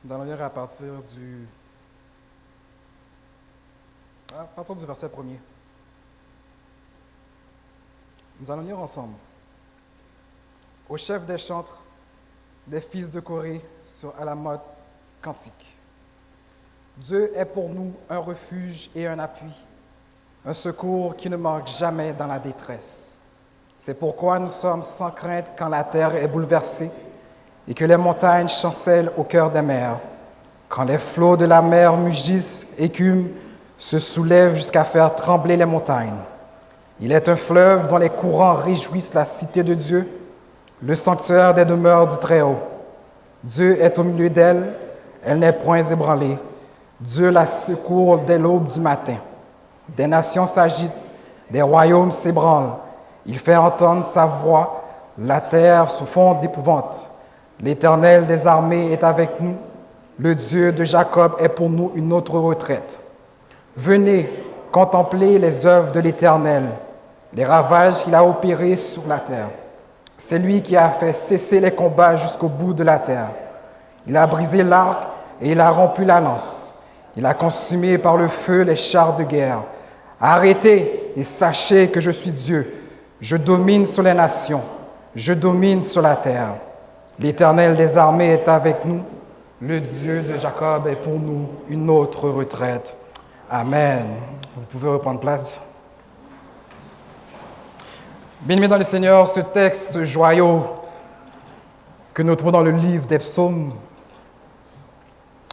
Nous allons lire à partir du verset premier. Nous allons lire ensemble. Au chef des chantres, des fils de Corée, sur Alamoth, cantique. Dieu est pour nous un refuge et un appui, un secours qui ne manque jamais dans la détresse. C'est pourquoi nous sommes sans crainte quand la terre est bouleversée et que les montagnes chancellent au cœur des mers. Quand les flots de la mer mugissent, écument, se soulèvent jusqu'à faire trembler les montagnes. Il est un fleuve dont les courants réjouissent la cité de Dieu, le sanctuaire des demeures du Très-Haut. Dieu est au milieu d'elle, elle n'est point ébranlée. Dieu la secourt dès l'aube du matin. Des nations s'agitent, des royaumes s'ébranlent. Il fait entendre sa voix, la terre se fond d'épouvante. L'Éternel des armées est avec nous, le Dieu de Jacob est pour nous une autre retraite. Venez, contemplez les œuvres de l'Éternel, les ravages qu'il a opérés sur la terre. C'est lui qui a fait cesser les combats jusqu'au bout de la terre. Il a brisé l'arc et il a rompu la lance. Il a consumé par le feu les chars de guerre. Arrêtez et sachez que je suis Dieu. Je domine sur les nations. Je domine sur la terre. L'Éternel des armées est avec nous. Le Dieu de Jacob est pour nous une autre retraite. Amen. Vous pouvez reprendre place. Bien-aimés dans le Seigneur, ce texte, ce joyau que nous trouvons dans le livre des psaumes,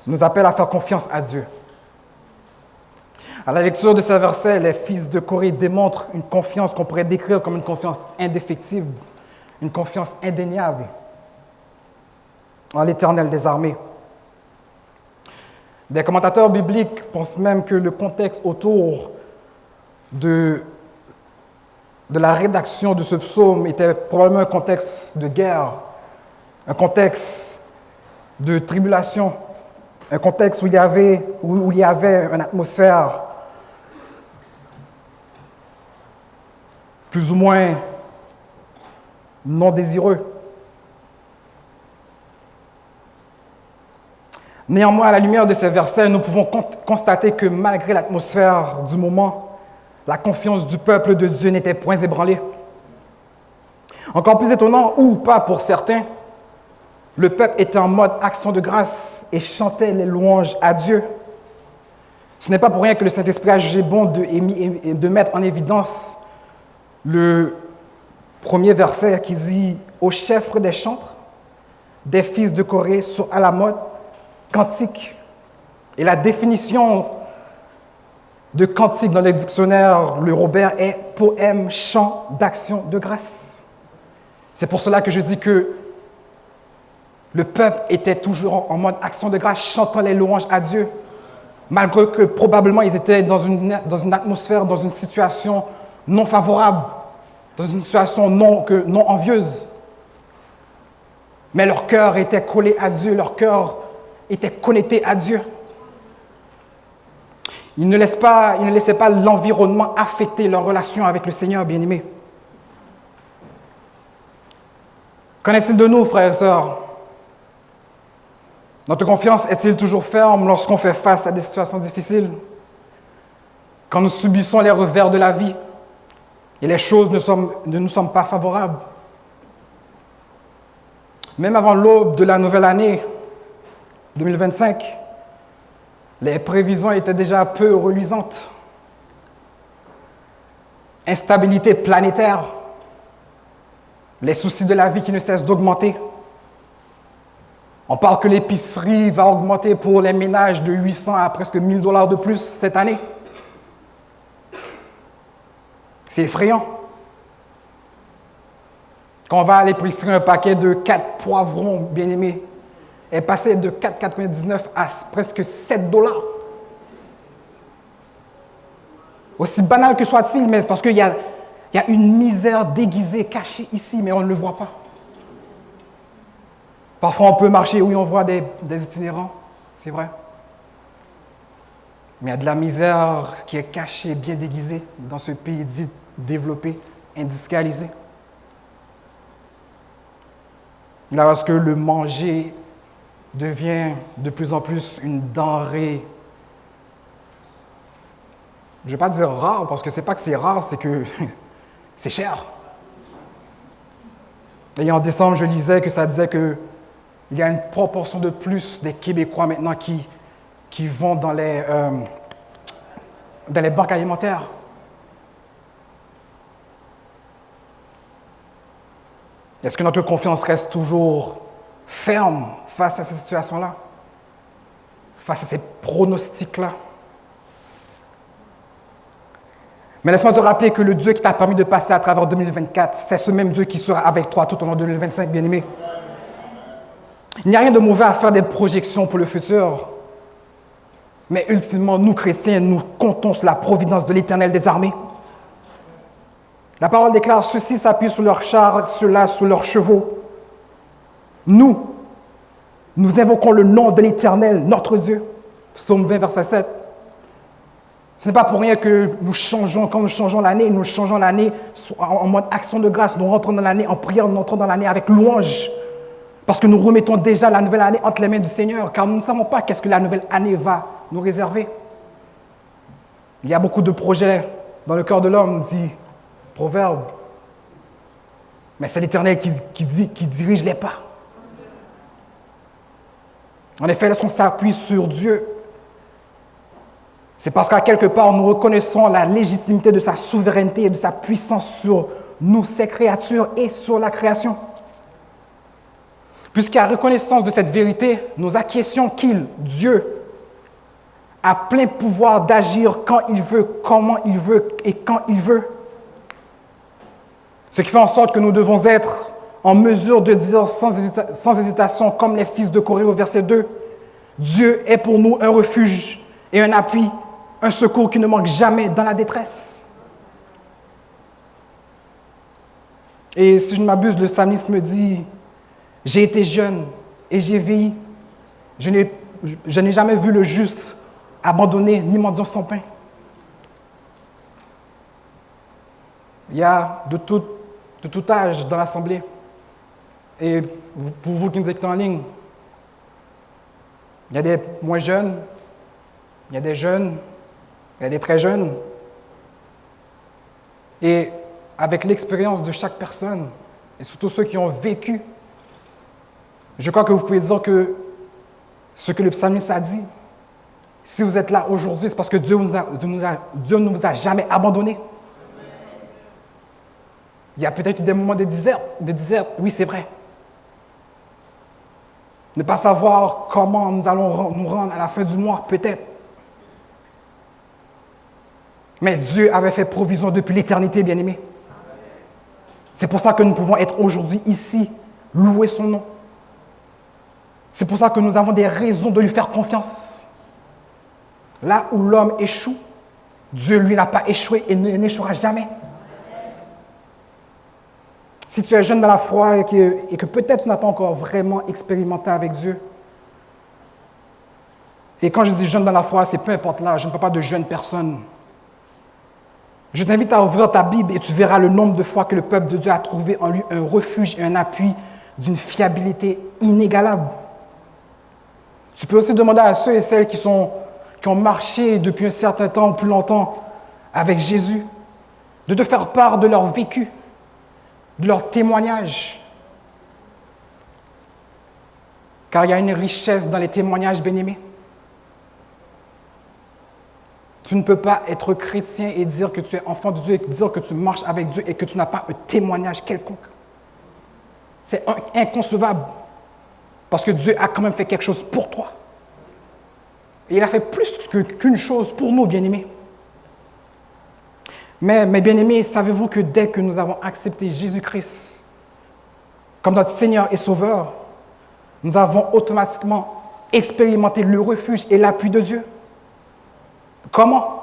nous appelle à faire confiance à Dieu. À la lecture de ces versets, les fils de Corée démontrent une confiance qu'on pourrait décrire comme une confiance indéfectible, une confiance indéniable en l'Éternel des armées. Des commentateurs bibliques pensent même que le contexte autour de la rédaction de ce psaume était probablement un contexte de guerre, un contexte de tribulation, un contexte où il y avait une atmosphère plus ou moins non désireuse. Néanmoins, à la lumière de ces versets, nous pouvons constater que malgré l'atmosphère du moment, la confiance du peuple de Dieu n'était point ébranlée. Encore plus étonnant, ou pas pour certains, le peuple était en mode action de grâce et chantait les louanges à Dieu. Ce n'est pas pour rien que le Saint-Esprit a jugé bon de mettre en évidence le premier verset qui dit « Au chef des chantres, des fils de Corée sur Alamoth, cantique ». Et la définition de cantique dans le dictionnaire, le Robert, est poème, chant d'action de grâce. C'est pour cela que je dis que le peuple était toujours en mode action de grâce, chantant les louanges à Dieu, malgré que probablement ils étaient dans une atmosphère, dans une situation non favorable, dans une situation non envieuse. Mais leur cœur était collé à Dieu, leur cœur était connecté à Dieu. Ils ne laissaient pas l'environnement affecter leur relation avec le Seigneur bien-aimé. Qu'en est-il de nous, frères et sœurs? Notre confiance est-il toujours ferme lorsqu'on fait face à des situations difficiles? Quand nous subissons les revers de la vie et les choses ne nous sont pas favorables? Même avant l'aube de la nouvelle année 2025, les prévisions étaient déjà peu reluisantes. Instabilité planétaire, les soucis de la vie qui ne cessent d'augmenter. On parle que l'épicerie va augmenter pour les ménages de 800 à presque 1000 $ de plus cette année. C'est effrayant. Quand on va à l'épicerie, un paquet de 4 poivrons, bien aimés, est passé de 4,99 à presque 7 $. Aussi banal que soit-il, mais c'est parce qu'il y a une misère déguisée, cachée ici, mais on ne le voit pas. Parfois, on peut marcher, oui, on voit des itinérants, c'est vrai. Mais il y a de la misère qui est cachée, bien déguisée dans ce pays dit développé, industrialisé. Là, parce que le manger devient de plus en plus une denrée, je ne vais pas dire rare, parce que c'est pas que c'est rare, c'est que c'est cher. Et en décembre, je lisais que ça disait qu'il y a une proportion de plus des Québécois maintenant qui vont dans les banques alimentaires. Est-ce que notre confiance reste toujours ferme face à cette situation-là, face à ces pronostics-là? Mais laisse-moi te rappeler que le Dieu qui t'a permis de passer à travers 2024, c'est ce même Dieu qui sera avec toi tout au long de 2025, bien-aimé. Il n'y a rien de mauvais à faire des projections pour le futur. Mais ultimement, nous, chrétiens, nous comptons sur la providence de l'Éternel des armées. La parole déclare, ceux-ci s'appuient sur leurs chars, ceux-là sur leurs chevaux. Nous invoquons le nom de l'Éternel, notre Dieu. Psaume 20, verset 7. Ce n'est pas pour rien que nous changeons, quand nous changeons l'année en mode action de grâce. Nous rentrons dans l'année en prière, nous entrons dans l'année avec louange. Parce que nous remettons déjà la nouvelle année entre les mains du Seigneur, car nous ne savons pas qu'est-ce que la nouvelle année va nous réserver. Il y a beaucoup de projets dans le cœur de l'homme, dit Proverbe. Mais c'est l'Éternel qui dirige les pas. En effet, lorsqu'on s'appuie sur Dieu, c'est parce qu'à quelque part, nous reconnaissons la légitimité de sa souveraineté et de sa puissance sur nous, ses créatures, et sur la création. Puisqu'à reconnaissance de cette vérité, nous acquiescions qu'il, Dieu, a plein pouvoir d'agir quand il veut, comment il veut et quand il veut. Ce qui fait en sorte que nous devons être en mesure de dire sans hésitation, comme les fils de Corée au verset 2, Dieu est pour nous un refuge et un appui, un secours qui ne manque jamais dans la détresse. Et si je ne m'abuse, le psalmiste me dit, j'ai été jeune et j'ai vieilli. Je n'ai jamais vu le juste abandonné ni mendiant son pain. Il y a de tout âge dans l'assemblée. Et pour vous qui nous écoutez en ligne, il y a des moins jeunes, il y a des jeunes, il y a des très jeunes. Et avec l'expérience de chaque personne, et surtout ceux qui ont vécu, je crois que vous pouvez dire que ce que le psalmiste a dit, si vous êtes là aujourd'hui, c'est parce que Dieu ne vous a jamais abandonné. Il y a peut-être des moments de désert, oui, c'est vrai. Ne pas savoir comment nous allons nous rendre à la fin du mois, peut-être. Mais Dieu avait fait provision depuis l'éternité, bien-aimés. C'est pour ça que nous pouvons être aujourd'hui ici, louer son nom. C'est pour ça que nous avons des raisons de lui faire confiance. Là où l'homme échoue, Dieu, lui, n'a pas échoué et n'échouera jamais. Si tu es jeune dans la foi et que peut-être tu n'as pas encore vraiment expérimenté avec Dieu, et quand je dis jeune dans la foi, c'est peu importe l'âge, je ne parle pas de jeunes personnes. Je t'invite à ouvrir ta Bible et tu verras le nombre de fois que le peuple de Dieu a trouvé en lui un refuge et un appui d'une fiabilité inégalable. Tu peux aussi demander à ceux et celles qui ont marché depuis un certain temps ou plus longtemps avec Jésus de te faire part de leur vécu, de leur témoignage. Car il y a une richesse dans les témoignages, bien-aimés. Tu ne peux pas être chrétien et dire que tu es enfant de Dieu et dire que tu marches avec Dieu et que tu n'as pas un témoignage quelconque. C'est inconcevable. Parce que Dieu a quand même fait quelque chose pour toi. Et il a fait plus qu'une chose pour nous, bien-aimés. Mais bien-aimés, savez-vous que dès que nous avons accepté Jésus-Christ comme notre Seigneur et Sauveur, nous avons automatiquement expérimenté le refuge et l'appui de Dieu. Comment?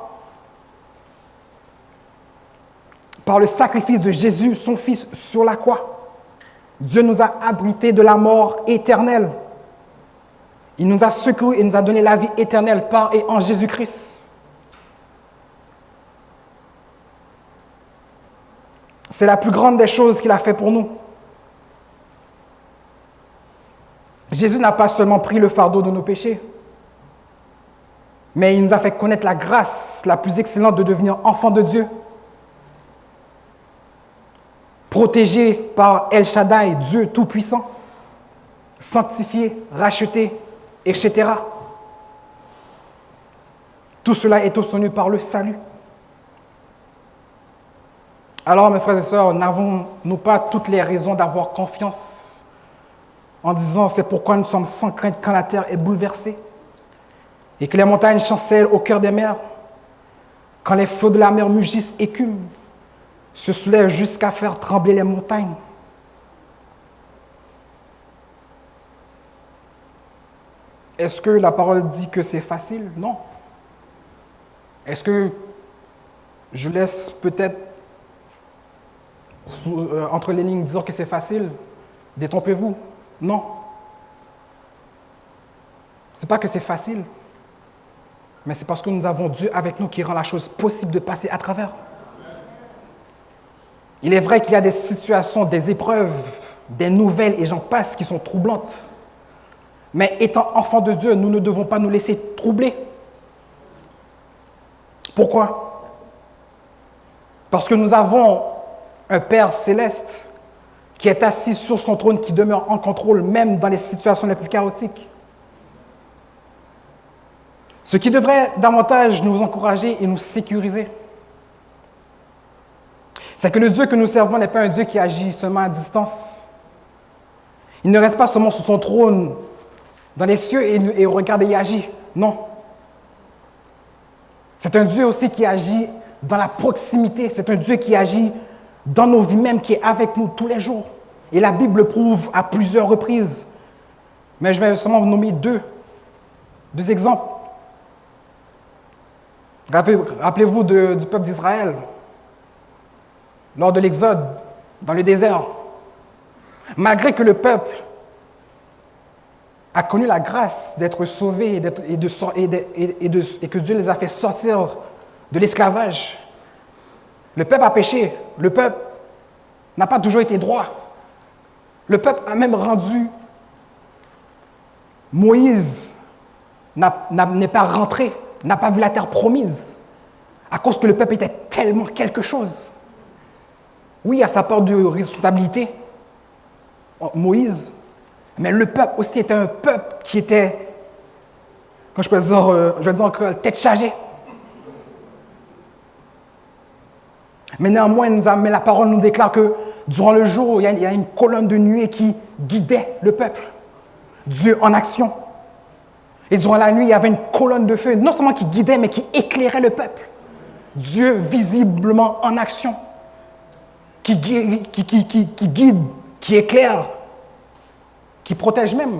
Par le sacrifice de Jésus, son Fils, sur la croix. Dieu nous a abrités de la mort éternelle. Il nous a secourus et nous a donné la vie éternelle par et en Jésus-Christ. C'est la plus grande des choses qu'il a fait pour nous. Jésus n'a pas seulement pris le fardeau de nos péchés, mais il nous a fait connaître la grâce la plus excellente de devenir enfants de Dieu, protégés par El Shaddai, Dieu Tout-Puissant, sanctifiés, rachetés, etc. Tout cela est obtenu par le salut. Alors, mes frères et sœurs, n'avons-nous pas toutes les raisons d'avoir confiance en disant c'est pourquoi nous sommes sans crainte quand la terre est bouleversée et que les montagnes chancellent au cœur des mers, quand les flots de la mer mugissent, écument, se soulèvent jusqu'à faire trembler les montagnes. Est-ce que la parole dit que c'est facile? Non. Est-ce que je laisse peut-être entre les lignes dire que c'est facile? Détrompez-vous. Non. Ce n'est pas que c'est facile, mais c'est parce que nous avons Dieu avec nous qui rend la chose possible de passer à travers. Il est vrai qu'il y a des situations, des épreuves, des nouvelles, et j'en passe, qui sont troublantes. Mais étant enfants de Dieu, nous ne devons pas nous laisser troubler. Pourquoi? Parce que nous avons un Père céleste qui est assis sur son trône, qui demeure en contrôle même dans les situations les plus chaotiques. Ce qui devrait davantage nous encourager et nous sécuriser, c'est que le Dieu que nous servons n'est pas un Dieu qui agit seulement à distance. Il ne reste pas seulement sur son trône dans les cieux et regarde et il agit. Non. C'est un Dieu aussi qui agit dans la proximité. C'est un Dieu qui agit dans nos vies même, qui est avec nous tous les jours. Et la Bible le prouve à plusieurs reprises. Mais je vais seulement vous nommer deux exemples. Rappelez-vous du peuple d'Israël lors de l'Exode dans le désert. Malgré que le peuple a connu la grâce d'être sauvé et que Dieu les a fait sortir de l'esclavage, le peuple a péché. Le peuple n'a pas toujours été droit. Le peuple a même rendu Moïse n'est pas rentré, n'a pas vu la terre promise, à cause que le peuple était tellement quelque chose. Oui, à sa part de responsabilité, Moïse, mais le peuple aussi était un peuple qui était, quand je peux dire, je vais dire encore, tête chargée. Mais néanmoins, mais la parole nous déclare que durant le jour, il y a une colonne de nuée qui guidait le peuple. Dieu en action. Et durant la nuit, il y avait une colonne de feu, non seulement qui guidait, mais qui éclairait le peuple. Dieu visiblement en action, qui guide, qui éclaire, qui protège même.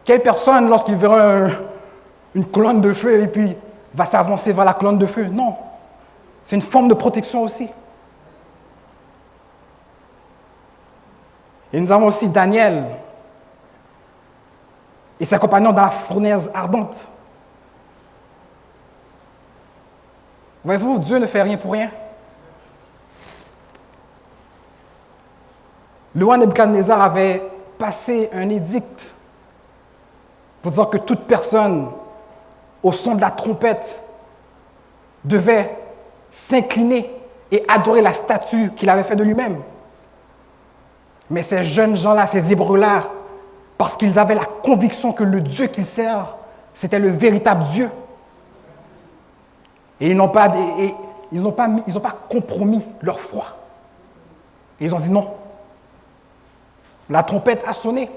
Quelle personne, lorsqu'il verra une colonne de feu et puis va s'avancer vers la colonne de feu? Non. C'est une forme de protection aussi. Et nous avons aussi Daniel et ses compagnons dans la fournaise ardente. Voyez-vous, Dieu ne fait rien pour rien. Le roi Nebuchadnezzar avait passé un édict pour dire que toute personne, au son de la trompette, devait s'incliner et adorer la statue qu'il avait faite de lui-même. Mais ces jeunes gens-là, ces Hébreux-là, parce qu'ils avaient la conviction que le Dieu qu'ils servent, c'était le véritable Dieu. Et ils n'ont pas compromis leur foi. Et ils ont dit non. La trompette a sonné.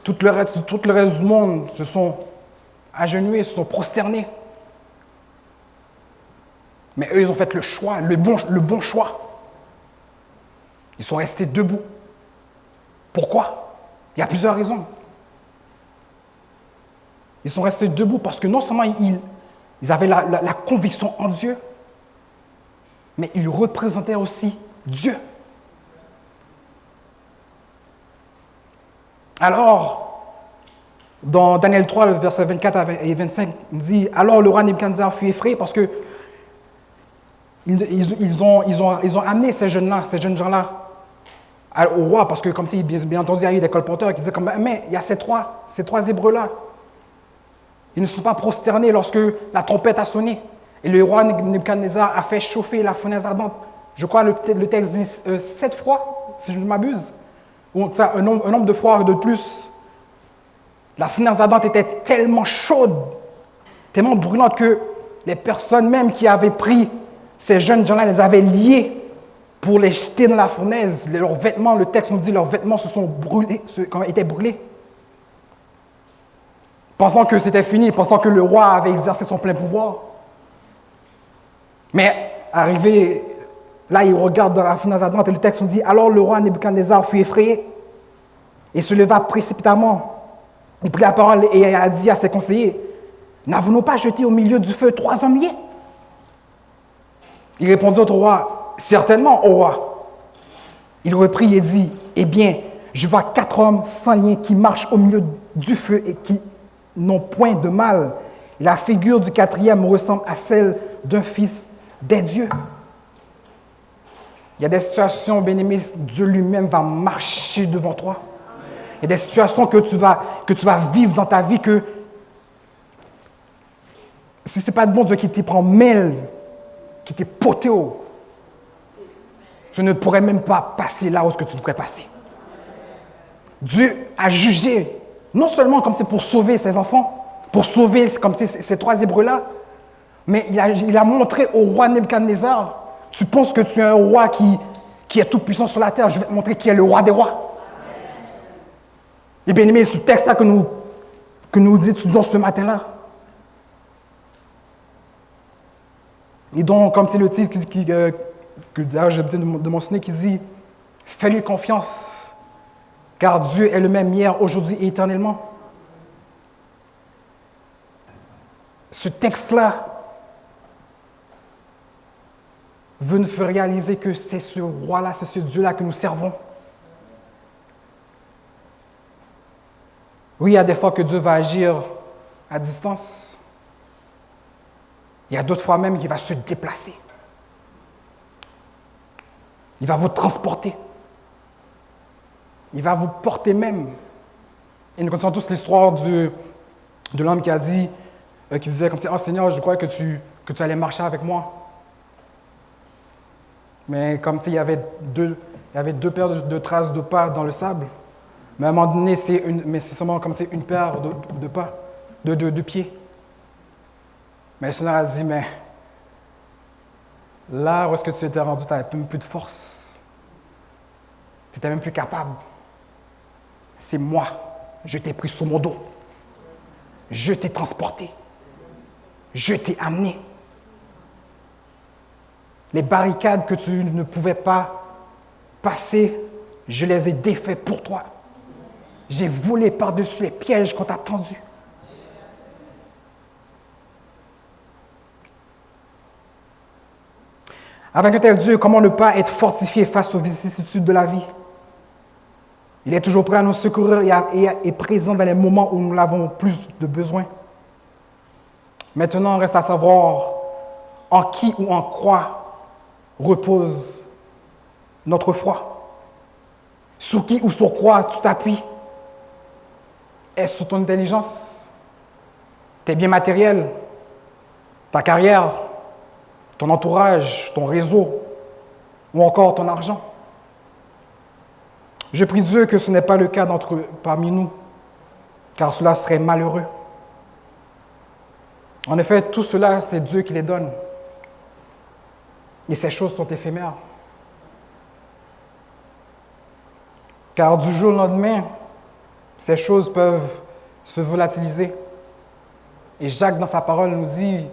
Tout le reste du monde se sont agenouillés, se sont prosternés. Mais eux, ils ont fait le choix, le bon choix. Ils sont restés debout. Pourquoi? Il y a plusieurs raisons. Ils sont restés debout parce que non seulement ils avaient la conviction en Dieu, mais ils représentaient aussi Dieu. Alors, dans Daniel 3, versets 24 et 25, il dit « Alors le roi Nebuchadnezzar fut effrayé parce que ils ont amené ces jeunes gens-là au roi, parce que comme si, bien entendu, il y a eu des colporteurs qui disaient comme, mais il y a ces trois Hébreux-là. Ils ne sont pas prosternés lorsque la trompette a sonné. Et le roi Nebuchadnezzar a fait chauffer la fournaise ardente. Je crois que le texte dit 7 fois, si je ne m'abuse. Ou enfin, un nombre de fois de plus. La fournaise ardente était tellement chaude, tellement brûlante que les personnes même qui avaient pris ces jeunes gens-là, les avaient liés pour les jeter dans la fournaise. Leurs vêtements, le texte nous dit, leurs vêtements se sont brûlés, étaient brûlés. Pensant que c'était fini, pensant que le roi avait exercé son plein pouvoir. Mais arrivé, là, il regarde dans la fournaise ardente et le texte nous dit, alors le roi Nebuchadnezzar fut effrayé et se leva précipitamment. Il prit la parole et a dit à ses conseillers, n'avons-nous pas jeté au milieu du feu 3 hommes liés? Il répondit au roi, certainement, au roi. Il reprit et dit, eh bien, je vois 4 hommes sans lien qui marchent au milieu du feu et qui n'ont point de mal. La figure du 4e ressemble à celle d'un fils des dieux. Il y a des situations, bien-aimés, Dieu lui-même va marcher devant toi. Il y a des situations que tu vas vivre dans ta vie que si ce n'est pas de bon Dieu qui te prend mêle, qui t'est poté haut, tu ne pourrais même pas passer là où tu devrais passer. Dieu a jugé, non seulement comme c'est pour sauver ses enfants, pour sauver comme ces 3 Hébreux-là, mais il a montré au roi Nebuchadnezzar, tu penses que tu es un roi qui est tout puissant sur la terre, je vais te montrer qui est le roi des rois. Et bien aimé, ce texte-là que nous étudions ce matin-là. Et donc, comme c'est le titre que d'ailleurs j'ai besoin de mentionner, qui dit « Fais-lui confiance, car Dieu est le même hier, aujourd'hui et éternellement. » Ce texte-là veut nous faire réaliser que c'est ce roi-là, c'est ce Dieu-là que nous servons. Oui, il y a des fois que Dieu va agir à distance. Il y a d'autres fois même qu'il va se déplacer. Il va vous transporter. Il va vous porter même. Et nous connaissons tous l'histoire de l'homme qui a dit, qui disait comme ça, « Oh Seigneur, je croyais que tu allais marcher avec moi. » Mais comme il y avait deux paires de traces de pas dans le sable. Mais à un moment donné, c'est seulement comme une paire de pas, de pieds. Mais le Seigneur a dit, mais là où est-ce que tu étais rendu, tu n'avais même plus de force. Tu n'étais même plus capable. C'est moi, je t'ai pris sous mon dos. Je t'ai transporté. Je t'ai amené. Les barricades que tu ne pouvais pas passer, je les ai défaites pour toi. J'ai volé par-dessus les pièges qu'on t'a tendus. Avec un tel Dieu, comment ne pas être fortifié face aux vicissitudes de la vie? Il est toujours prêt à nous secourir et présent dans les moments où nous l'avons plus de besoin. Maintenant, reste à savoir en qui ou en quoi repose notre foi. Sur qui ou sur quoi tu t'appuies? Est-ce sur ton intelligence, tes biens matériels, ta carrière, ton entourage, ton réseau ou encore ton argent? Je prie Dieu que ce n'est pas le cas parmi nous, car cela serait malheureux. En effet, tout cela, c'est Dieu qui les donne. Et ces choses sont éphémères. Car du jour au lendemain, ces choses peuvent se volatiliser. Et Jacques, dans sa parole, nous dit,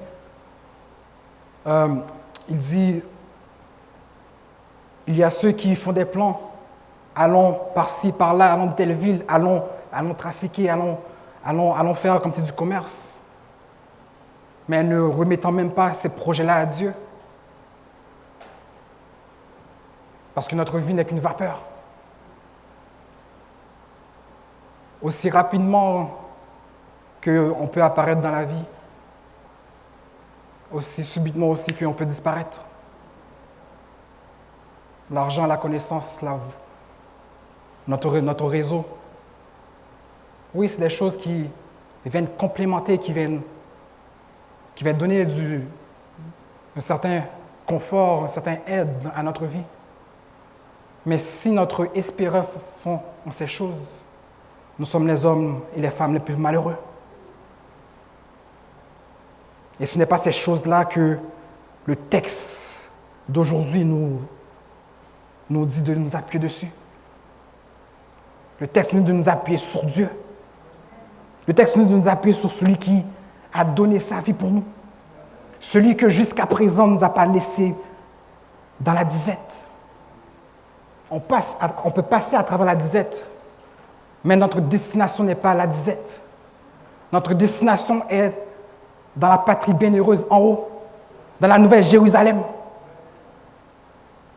il y a ceux qui font des plans, allons par-ci, par-là, allons de telle ville, allons trafiquer, allons faire comme c'est du commerce. Mais ne remettant même pas ces projets-là à Dieu. Parce que notre vie n'est qu'une vapeur. Aussi rapidement qu'on peut apparaître dans la vie, aussi subitement aussi qu'on peut disparaître. L'argent, la connaissance, notre réseau. Oui, c'est des choses qui viennent complémenter, qui viennent donner un certain confort, un certain aide à notre vie. Mais si notre espérance sont en ces choses, nous sommes les hommes et les femmes les plus malheureux. Et ce n'est pas ces choses-là que le texte d'aujourd'hui nous dit de nous appuyer dessus. Le texte nous dit de nous appuyer sur Dieu. Le texte nous dit de nous appuyer sur celui qui a donné sa vie pour nous. Celui que jusqu'à présent ne nous a pas laissé dans la disette. On peut passer à travers la disette, mais notre destination n'est pas la disette. Notre destination est dans la patrie bienheureuse en haut, dans la nouvelle Jérusalem.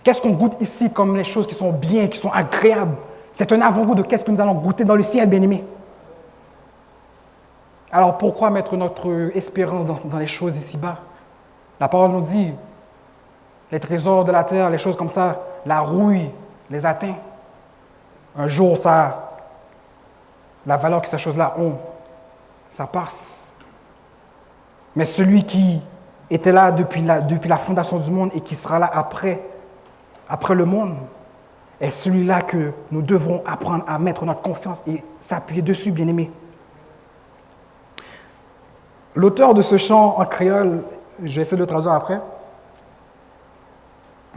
Qu'est-ce qu'on goûte ici comme les choses qui sont bien, qui sont agréables? C'est un avant-goût de qu'est-ce que nous allons goûter dans le ciel, bien-aimés. Alors pourquoi mettre notre espérance dans les choses ici-bas? La parole nous dit, les trésors de la terre, les choses comme ça, la rouille les atteint. Un jour, la valeur que ces choses-là ont, ça passe. Mais celui qui était là depuis la fondation du monde et qui sera là après le monde, est celui-là que nous devons apprendre à mettre notre confiance et s'appuyer dessus, bien-aimés. L'auteur de ce chant en créole, je vais essayer de le traduire après,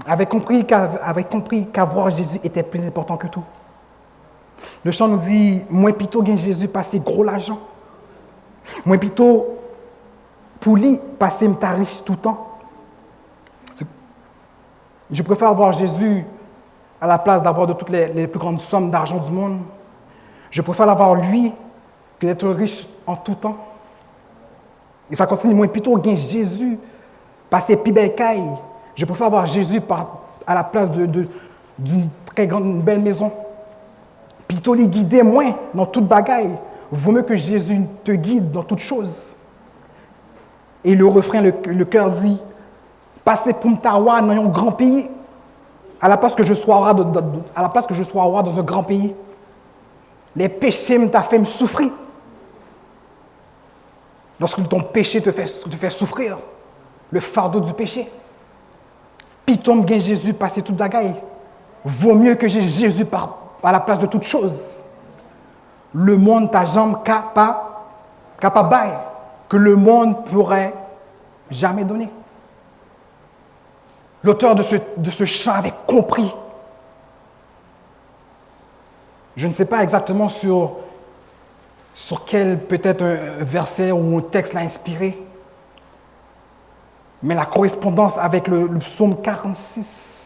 avait compris qu'avoir Jésus était plus important que tout. Le chant nous dit « Moi plutôt gain Jésus passer gros l'argent. Moi plutôt pour lui passer m'ta riche tout le temps. Je préfère avoir Jésus à la place d'avoir de toutes les plus grandes sommes d'argent du monde. Je préfère l'avoir lui que d'être riche en tout temps. » Et ça continue, moi plutôt gain Jésus passer plus belle caille. Je préfère avoir Jésus à la place d'une très grande, une belle maison. Plutôt les guider moins dans toute bagaille. Vaut mieux que Jésus te guide dans toutes choses. Et le refrain, le cœur dit, passer pour m'tawa dans un grand pays, à la place que je sois roi dans un grand pays. Les péchés m'ont fait me souffrir. Lorsque ton péché te fait souffrir, le fardeau du péché. Piton gain Jésus passer toute bagaille. Vaut mieux que j'ai Jésus à la place de toute chose. Le monde t'a jamais capable que le monde pourrait jamais donner. L'auteur de ce chant avait compris. Je ne sais pas exactement sur quel peut-être un verset ou un texte l'a inspiré. Mais la correspondance avec le psaume 46,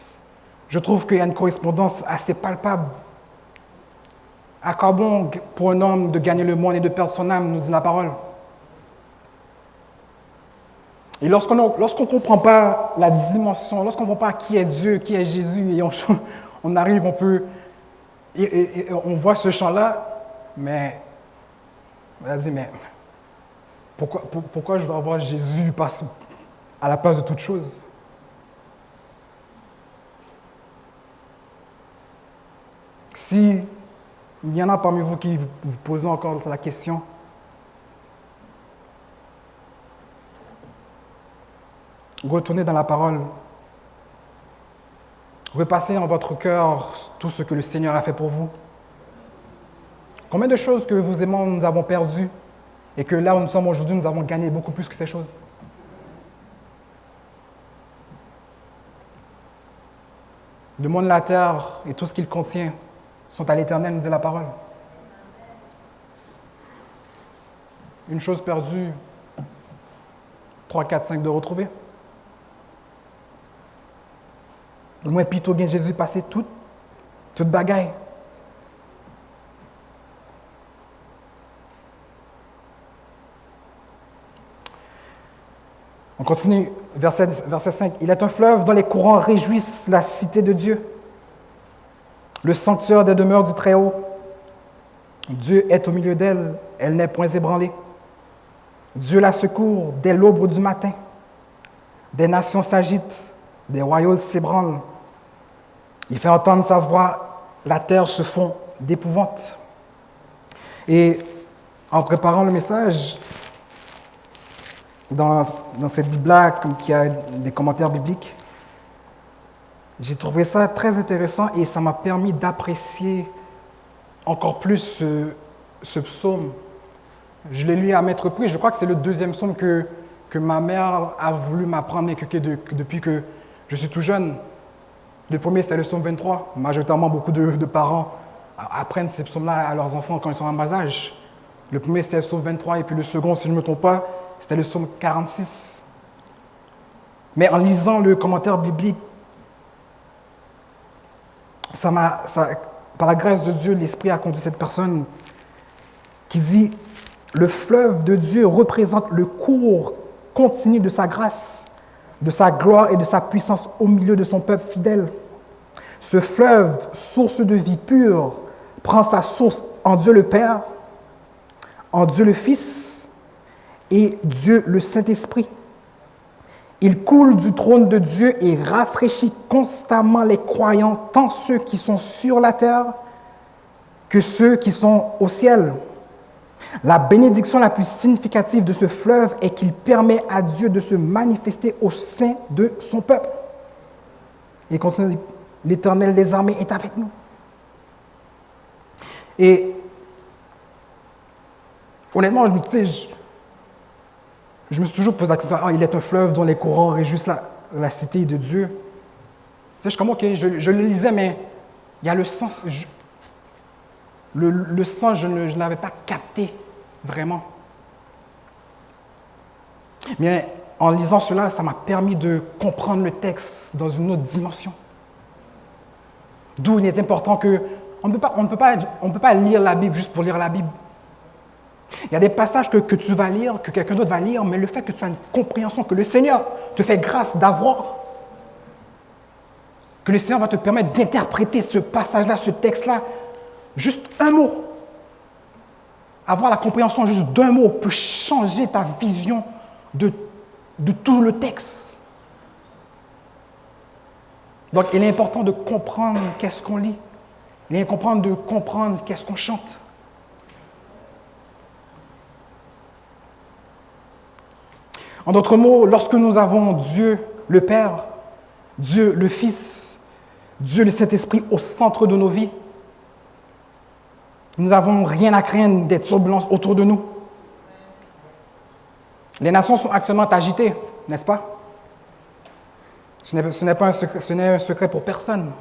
je trouve qu'il y a une correspondance assez palpable. À quoi bon pour un homme de gagner le monde et de perdre son âme, nous dit la parole. Et lorsqu'on ne comprend pas la dimension, lorsqu'on ne comprend pas qui est Dieu, qui est Jésus, et on arrive, et on voit ce chant-là, mais vas-y, mais pourquoi je dois avoir Jésus à la place de toute chose? Si il y en a parmi vous qui vous posez encore la question, retournez dans la parole. Repassez en votre cœur tout ce que le Seigneur a fait pour vous. Combien de choses que vous et moi, nous avons perdues et que là où nous sommes aujourd'hui, nous avons gagné beaucoup plus que ces choses. Le monde, la terre et tout ce qu'il contient sont à l'Éternel, nous dit la parole. Une chose perdue, 3, 4, 5 de retrouver. Le moins plutôt bien Jésus passer toute bagaille. On continue, verset 5. Il est un fleuve dont les courants réjouissent la cité de Dieu, le sanctuaire des demeures du Très-Haut. Dieu est au milieu d'elle, elle n'est point ébranlée. Dieu la secourt dès l'aube du matin. Des nations s'agitent, des royaumes s'ébranlent. Il fait entendre sa voix, la terre se fond d'épouvante. Et en préparant le message, dans cette Bible-là, qui a des commentaires bibliques, j'ai trouvé ça très intéressant et ça m'a permis d'apprécier encore plus ce psaume. Je l'ai lu à maintes reprises. Je crois que c'est le deuxième psaume que ma mère a voulu m'apprendre à inculquer depuis que je suis tout jeune. Le premier, c'était le psaume 23. Majoritairement, beaucoup de parents apprennent ces psaumes-là à leurs enfants quand ils sont en bas âge. Le premier, c'était le psaume 23, et puis le second, si je ne me trompe pas, c'était le psaume 46. Mais en lisant le commentaire biblique, par la grâce de Dieu, l'Esprit a conduit cette personne qui dit « Le fleuve de Dieu représente le cours continu de sa grâce, de sa gloire et de sa puissance au milieu de son peuple fidèle. Ce fleuve, source de vie pure, prend sa source en Dieu le Père, en Dieu le Fils et Dieu le Saint-Esprit. Il coule du trône de Dieu et rafraîchit constamment les croyants, tant ceux qui sont sur la terre que ceux qui sont au ciel. La bénédiction la plus significative de ce fleuve est qu'il permet à Dieu de se manifester au sein de son peuple. Et continue, l'Éternel des armées est avec nous. Et honnêtement, je me suis toujours posé la question, il est un fleuve dont les courants réjouissent la cité de Dieu. Je suis comme, ok, je le lisais, mais il y a le sens. Le sens, je n'avais pas capté vraiment. Mais en lisant cela, ça m'a permis de comprendre le texte dans une autre dimension. D'où il est important qu'on ne peut pas lire la Bible juste pour lire la Bible. Il y a des passages que tu vas lire, que quelqu'un d'autre va lire, mais le fait que tu as une compréhension, que le Seigneur te fait grâce d'avoir, que le Seigneur va te permettre d'interpréter ce passage-là, ce texte-là, juste un mot. Avoir la compréhension juste d'un mot peut changer ta vision de tout le texte. Donc, il est important de comprendre qu'est-ce qu'on lit. Il est important de comprendre qu'est-ce qu'on chante. En d'autres mots, lorsque nous avons Dieu le Père, Dieu le Fils, Dieu le Saint-Esprit au centre de nos vies, nous n'avons rien à craindre des turbulences autour de nous. Les nations sont actuellement agitées, n'est-ce pas? Ce n'est un secret pour personne.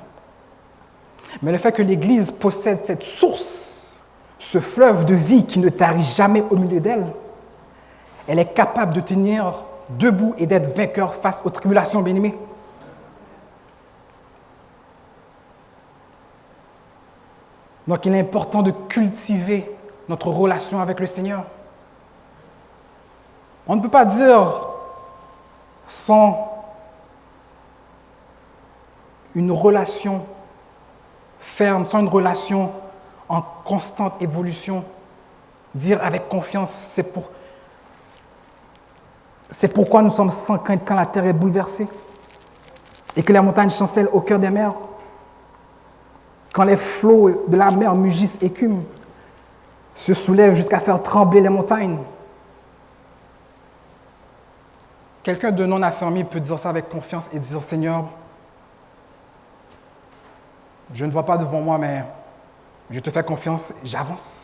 Mais le fait que l'Église possède cette source, ce fleuve de vie qui ne tarit jamais au milieu d'elle, elle est capable de tenir debout et d'être vainqueur face aux tribulations, bien-aimés. Donc, il est important de cultiver notre relation avec le Seigneur. On ne peut pas dire sans une relation ferme, sans une relation en constante évolution, dire avec confiance, c'est pourquoi nous sommes sans crainte quand la terre est bouleversée et que les montagnes chancellent au cœur des mers. Quand les flots de la mer mugissent, écument, se soulèvent jusqu'à faire trembler les montagnes. Quelqu'un de non affermi peut dire ça avec confiance et dire, Seigneur, je ne vois pas devant moi, mais je te fais confiance, j'avance.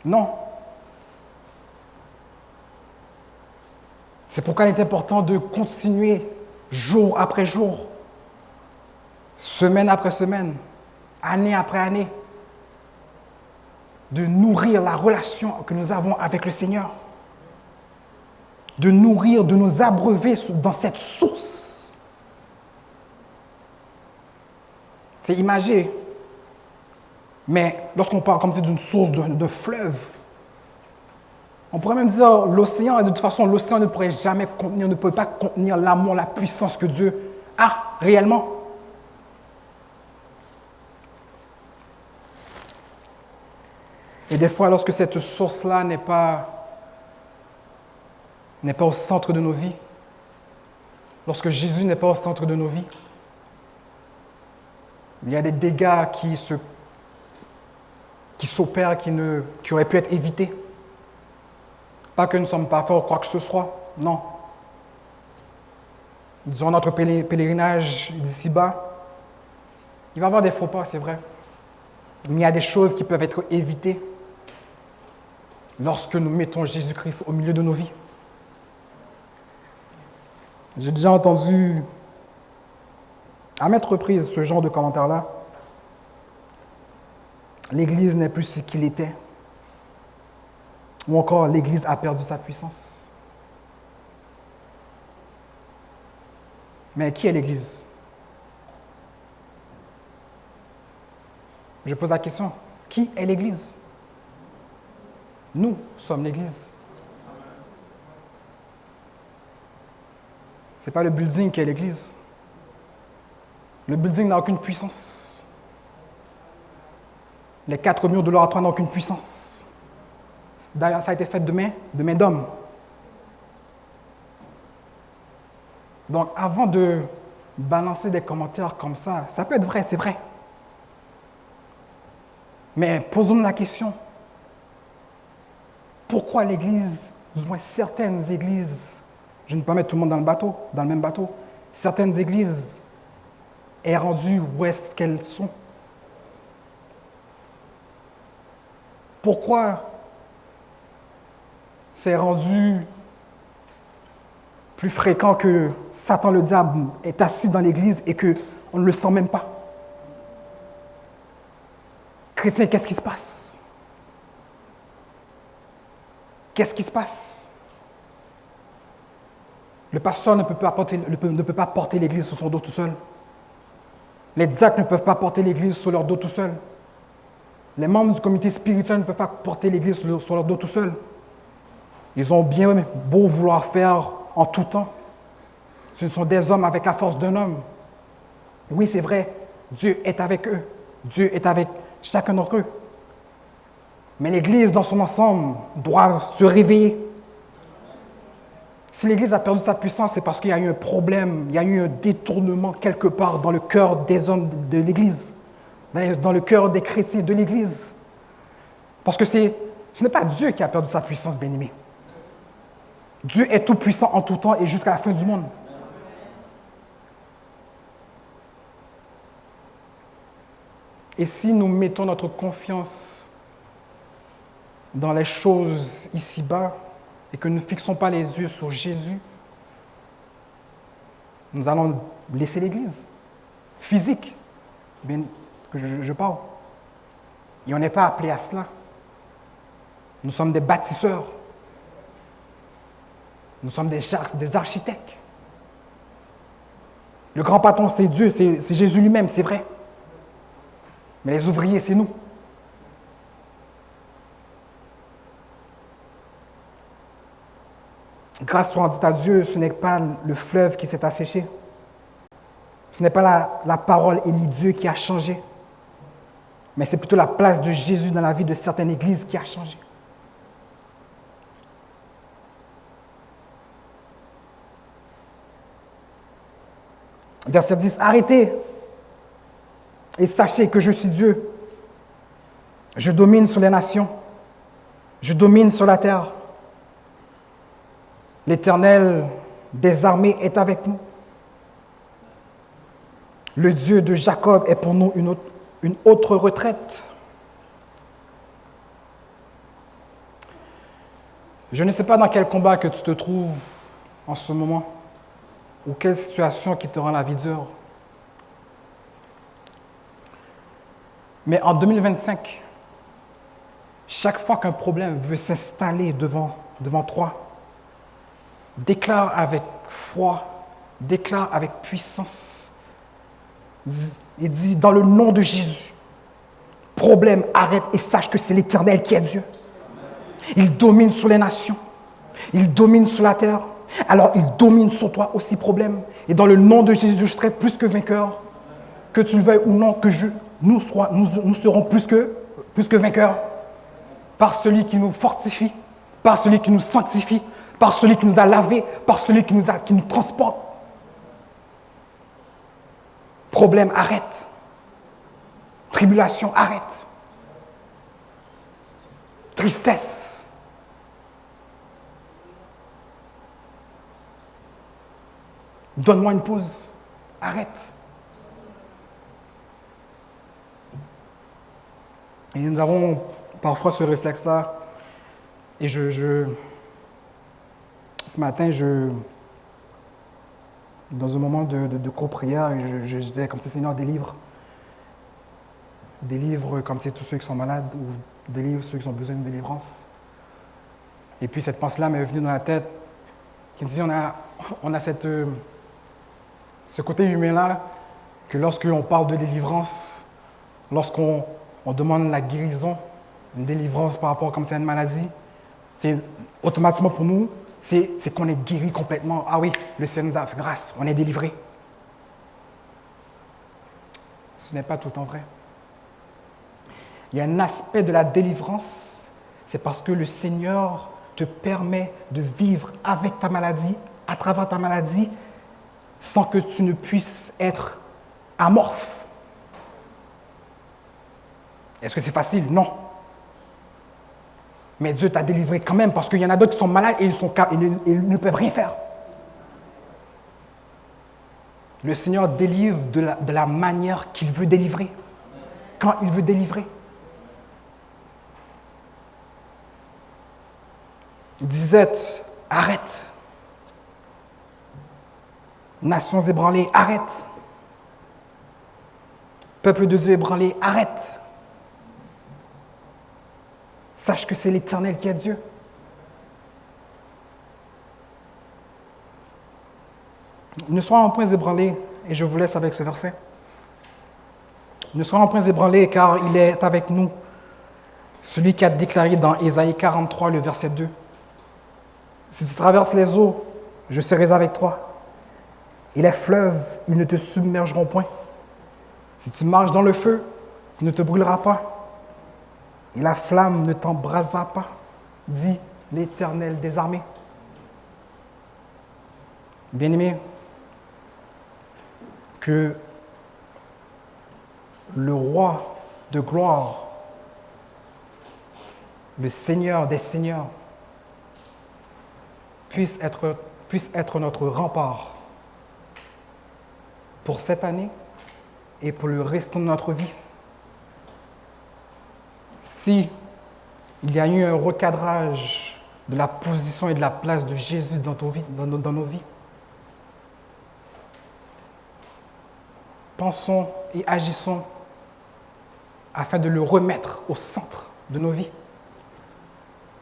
Non. C'est pourquoi il est important de continuer jour après jour, semaine après semaine, année après année, de nourrir la relation que nous avons avec le Seigneur, de nous abreuver dans cette source. C'est imagé, mais lorsqu'on parle comme c'est d'une source, d'un fleuve, on pourrait même dire l'océan, de toute façon, l'océan ne pourrait jamais contenir, ne peut pas contenir l'amour, la puissance que Dieu a réellement. Et des fois, lorsque cette source-là n'est pas au centre de nos vies, lorsque Jésus n'est pas au centre de nos vies, Il y a des dégâts qui s'opèrent, qui auraient pu être évités. Pas que nous ne sommes pas forts ou quoi que ce soit, non. Disons notre pèlerinage d'ici-bas, il va y avoir des faux pas, c'est vrai. Mais il y a des choses qui peuvent être évitées lorsque nous mettons Jésus-Christ au milieu de nos vies. J'ai déjà entendu à maintes reprises ce genre de commentaire-là. L'Église n'est plus ce qu'il était. Ou encore, l'Église a perdu sa puissance. Mais qui est l'Église? Je pose la question, qui est l'Église? Nous sommes l'Église. Ce n'est pas le building qui est l'Église. Le building n'a aucune puissance. Les 4 murs de l'oratoire n'ont aucune puissance. D'ailleurs, ça a été fait de main d'homme. Donc, avant de balancer des commentaires comme ça peut être vrai, c'est vrai. Mais posons-nous la question, pourquoi l'Église, du moins certaines églises, je ne peux pas mettre tout le monde dans le même bateau, certaines églises est rendues où est-ce qu'elles sont? Pourquoi c'est rendu plus fréquent que Satan le diable est assis dans l'église et qu'on ne le sent même pas? Chrétiens, qu'est-ce qui se passe? Qu'est-ce qui se passe? Le pasteur ne peut pas porter l'église sur son dos tout seul. Les diacres ne peuvent pas porter l'église sur leur dos tout seul. Les membres du comité spirituel ne peuvent pas porter l'église sur leur dos tout seul. Ils ont bien beau vouloir faire en tout temps. Ce sont des hommes avec la force d'un homme. Oui, c'est vrai, Dieu est avec eux. Dieu est avec chacun d'entre eux. Mais l'Église, dans son ensemble, doit se réveiller. Si l'Église a perdu sa puissance, c'est parce qu'il y a eu un problème, il y a eu un détournement quelque part dans le cœur des hommes de l'Église, dans le cœur des chrétiens de l'Église. Parce que ce n'est pas Dieu qui a perdu sa puissance, bien-aimé. Dieu est tout puissant en tout temps et jusqu'à la fin du monde. Et si nous mettons notre confiance dans les choses ici-bas et que nous ne fixons pas les yeux sur Jésus, nous allons laisser l'Église physique, bien que je parle. Et on n'est pas appelé à cela. Nous sommes des bâtisseurs. Nous sommes des architectes. Le grand patron, c'est Dieu, c'est Jésus lui-même, c'est vrai. Mais les ouvriers, c'est nous. Grâce soit rendue à Dieu, ce n'est pas le fleuve qui s'est asséché. Ce n'est pas la parole et Dieu qui a changé. Mais c'est plutôt la place de Jésus dans la vie de certaines églises qui a changé. Verset 10, arrêtez et sachez que je suis Dieu. Je domine sur les nations. Je domine sur la terre. L'Éternel des armées est avec nous. Le Dieu de Jacob est pour nous une autre retraite. Je ne sais pas dans quel combat que tu te trouves en ce moment ou quelle situation qui te rend la vie dure. Mais en 2025, chaque fois qu'un problème veut s'installer devant toi, déclare avec foi, déclare avec puissance et dis dans le nom de Jésus, problème, arrête et sache que c'est l'Éternel qui est Dieu. Il domine sur les nations, il domine sur la terre, alors il domine sur toi aussi, problème. Et dans le nom de Jésus, je serai plus que vainqueur, que tu le veuilles ou non, que nous serons plus que vainqueurs par celui qui nous fortifie, par celui qui nous sanctifie, par celui qui nous a lavés, par celui qui nous transporte. Problème, arrête. Tribulation, arrête. Tristesse. Donne-moi une pause. Arrête. Et nous avons parfois ce réflexe-là. Et ce matin, dans un moment de court prière, je disais comme ça, Seigneur, délivre. Délivre comme tous ceux qui sont malades ou délivre ceux qui ont besoin de délivrance. Et puis cette pensée-là m'est venue dans la tête, qui me dit, on a ce côté humain-là, que lorsqu'on parle de délivrance, lorsqu'on demande la guérison, une délivrance par rapport comme c'est une maladie, c'est automatiquement pour nous, c'est qu'on est guéri complètement. Ah oui, le Seigneur nous a fait grâce, on est délivré. Ce n'est pas tout le temps vrai. Il y a un aspect de la délivrance, c'est parce que le Seigneur te permet de vivre avec ta maladie, à travers ta maladie, sans que tu ne puisses être amorphe. Est-ce que c'est facile? Non. Mais Dieu t'a délivré quand même, parce qu'il y en a d'autres qui sont malades et ils ne peuvent rien faire. Le Seigneur délivre de la manière qu'il veut délivrer, quand il veut délivrer. Disette, arrête. Nations ébranlées, arrête. Peuple de Dieu ébranlé, arrête. Sache que c'est l'Éternel qui est Dieu. Ne sois en point ébranlé, et je vous laisse avec ce verset. Ne sois en point ébranlé, car il est avec nous. Celui qui a déclaré dans Ésaïe 43, le verset 2. Si tu traverses les eaux, je serai avec toi. Et les fleuves, ils ne te submergeront point. Si tu marches dans le feu, tu ne te brûleras pas. Et la flamme ne t'embrasera pas, dit l'Éternel des armées. Bien-aimés, que le roi de gloire, le Seigneur des seigneurs, puisse être notre rempart pour cette année et pour le restant de notre vie. Si il y a eu un recadrage de la position et de la place de Jésus dans nos vies, pensons et agissons afin de le remettre au centre de nos vies.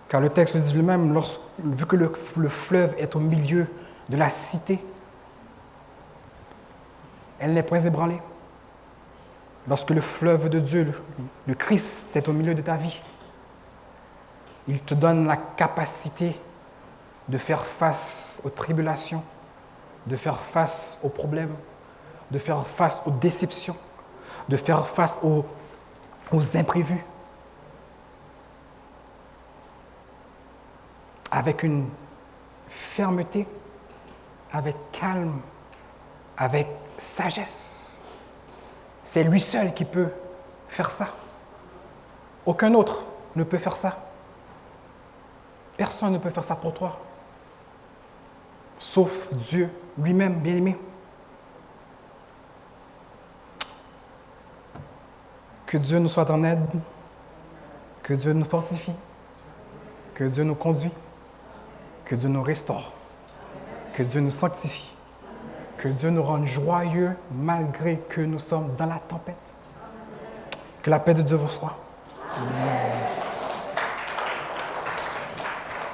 Car le texte le dit lui-même, vu que le fleuve est au milieu de la cité, elle n'est point ébranlée. Lorsque le fleuve de Dieu, le Christ, est au milieu de ta vie, il te donne la capacité de faire face aux tribulations, de faire face aux problèmes, de faire face aux déceptions, de faire face aux imprévus. Avec une fermeté, avec calme, avec sagesse. C'est lui seul qui peut faire ça. Aucun autre ne peut faire ça. Personne ne peut faire ça pour toi. Sauf Dieu lui-même, bien-aimé. Que Dieu nous soit en aide. Que Dieu nous fortifie. Que Dieu nous conduit. Que Dieu nous restaure. Que Dieu nous sanctifie. Que Dieu nous rende joyeux malgré que nous sommes dans la tempête. Que la paix de Dieu vous soit. Amen.